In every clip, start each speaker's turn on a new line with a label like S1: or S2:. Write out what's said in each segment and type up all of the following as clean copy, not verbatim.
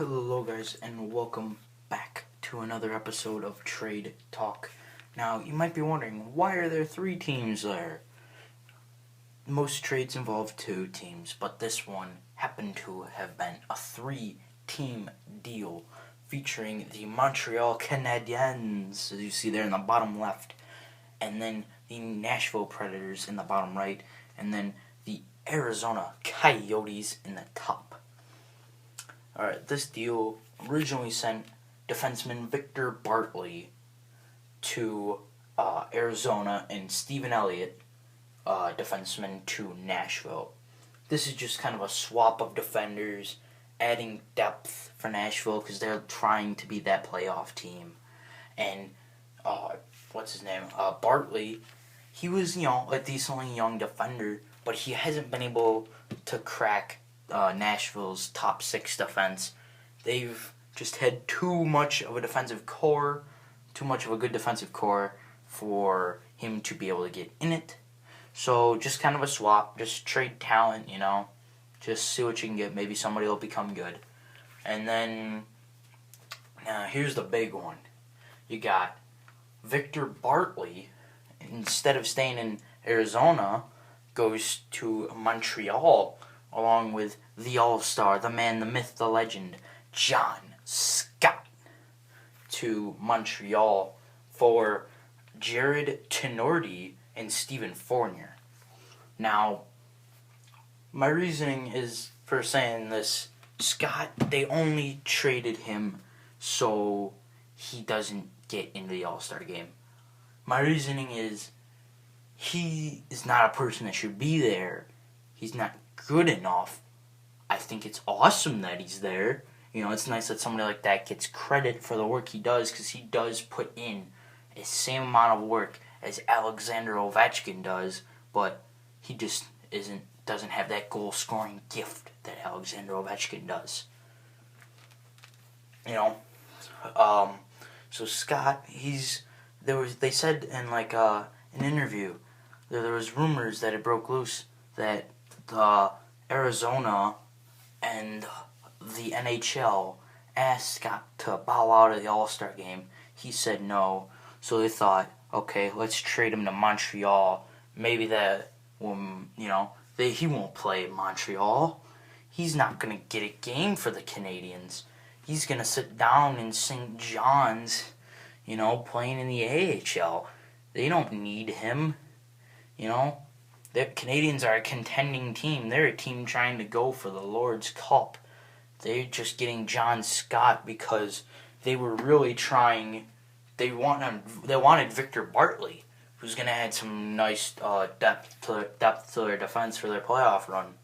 S1: Hello guys, and welcome back to another episode of Trade Talk. Now, you might be wondering, why are there 3 teams there? Most trades involve 2 teams, but this one happened to have been a 3-team deal featuring the Montreal Canadiens, as you see there in the bottom left, and then the Nashville Predators in the bottom right, and then the Arizona Coyotes in the top. Alright, this deal originally sent defenseman Victor Bartley to Arizona and Stephen Elliott, defenseman, to Nashville. This is just kind of a swap of defenders, adding depth for Nashville because they're trying to be that playoff team. And, Bartley, he was, a decently young defender, but he hasn't been able to crack Nashville's top 6 defense. They've just had too much of a good defensive core for him to be able to get in it. So just kind of a swap, just trade talent, just see what you can get. Maybe somebody will become good. And then, now here's the big one. You got Victor Bartley, instead of staying in Arizona, goes to Montreal, along with the AllStar, the man, the myth, the legend, John Scott, to Montreal for Jared Tenorti and Stephen Fournier. Now, my reasoning is for saying this: Scott, they only traded him so he doesn't get into the AllStar game. My reasoning is he is not a person that should be there. He's not good enough. I think it's awesome that he's there. It's nice that somebody like that gets credit for the work he does, because he does put in the same amount of work as Alexander Ovechkin does, but he just doesn't have that goal scoring gift that Alexander Ovechkin does. So Scott, they said in an interview, there was rumors that it broke loose that Arizona and the NHL asked Scott to bow out of the AllStar game. He said no, so they thought, okay, let's trade him to Montreal. Maybe he won't play in Montreal. He's not going to get a game for the Canadiens. He's going to sit down in St. John's, playing in the AHL. They don't need him, The Canadiens are a contending team. They're a team trying to go for the Lord's Cup. They're just getting John Scott because they were really trying. They wanted Victor Bartley, who's going to add some nice depth to their defense for their playoff run.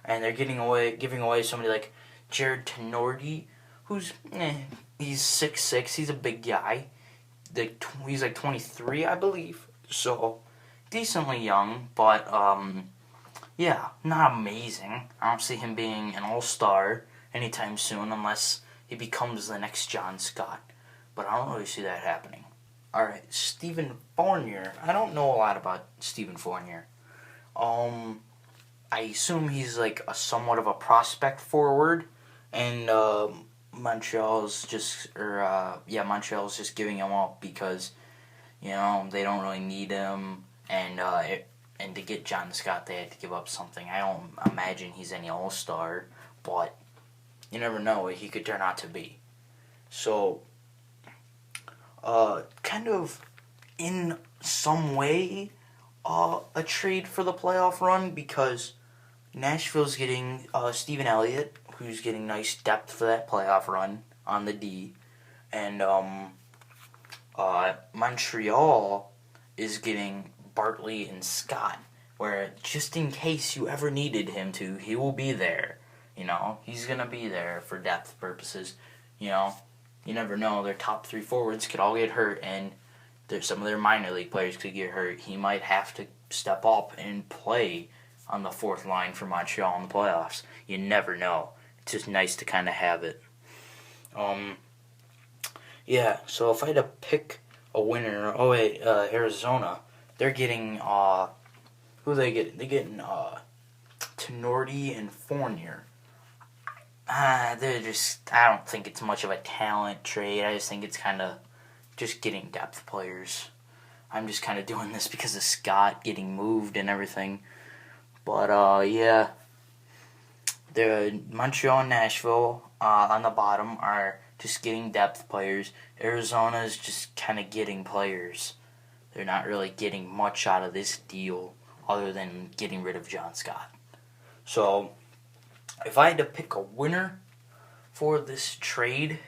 S1: And they're giving away somebody like Jared Tenorti, who's he's 6'6", he's a big guy. He's 23, I believe. So decently young, but not amazing. I don't see him being an all-star anytime soon unless he becomes the next John Scott. But I don't really see that happening. Alright, Stephen Fournier. I don't know a lot about Stephen Fournier. I assume he's a somewhat of a prospect forward, and Montreal's just giving him up because they don't really need him. And to get John Scott, they had to give up something. I don't imagine he's any all-star, but you never know what he could turn out to be. So, kind of in some way, a trade for the playoff run, because Nashville's getting Stephen Elliott, who's getting nice depth for that playoff run on the D, and Montreal is getting Bartley and Scott, where just in case you ever needed him to, he will be there. He's going to be there for depth purposes. You never know. Their top 3 forwards could all get hurt, and some of their minor league players could get hurt. He might have to step up and play on the 4th line for Montreal in the playoffs. You never know. It's just nice to kind of have it. So if I had to pick a winner, Arizona, they're getting, who are they getting? They're getting Tenorti and Fournier. they're just, I don't think it's much of a talent trade. I just think it's kind of just getting depth players. I'm just kind of doing this because of Scott getting moved and everything. But, yeah. The Montreal and Nashville on the bottom are just getting depth players. Arizona's just kind of getting players. They're not really getting much out of this deal other than getting rid of John Scott. So, if I had to pick a winner for this trade,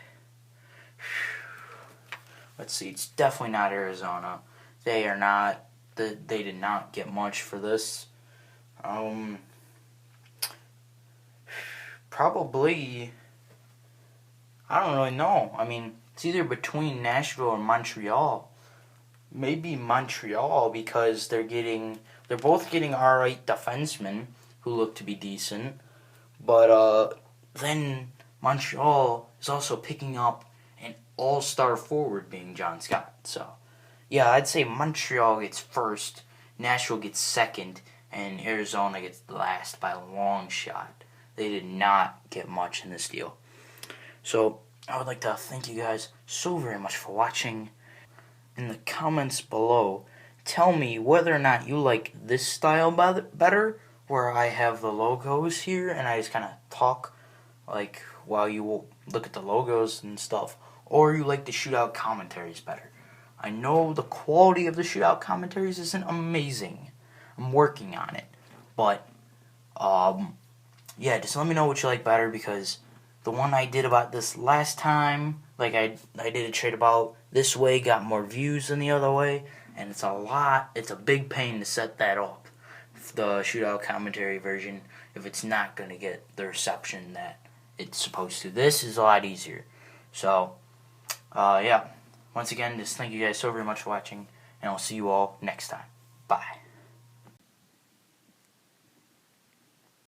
S1: let's see, it's definitely not Arizona. They are not, they did not get much for this. Probably, I don't really know. I mean, it's either between Nashville or Montreal. Maybe Montreal because they're both getting alright defensemen who look to be decent. But then Montreal is also picking up an all-star forward being John Scott. So, yeah, I'd say Montreal gets first, Nashville gets second, and Arizona gets last by a long shot. They did not get much in this deal. So, I would like to thank you guys so very much for watching. In the comments below, tell me whether or not you like this style better, where I have the logos here and I just kind of talk like while you look at the logos and stuff, or you like the shootout commentaries better. I know the quality of the shootout commentaries isn't amazing. I'm working on it. But, yeah, just let me know what you like better, because the one I did about this last time, like I did a trade about this way, got more views than the other way, and it's a big pain to set that up, the shootout commentary version, if it's not going to get the reception that it's supposed to. This is a lot easier. So, yeah, once again, just thank you guys so very much for watching, and I'll see you all next time. Bye.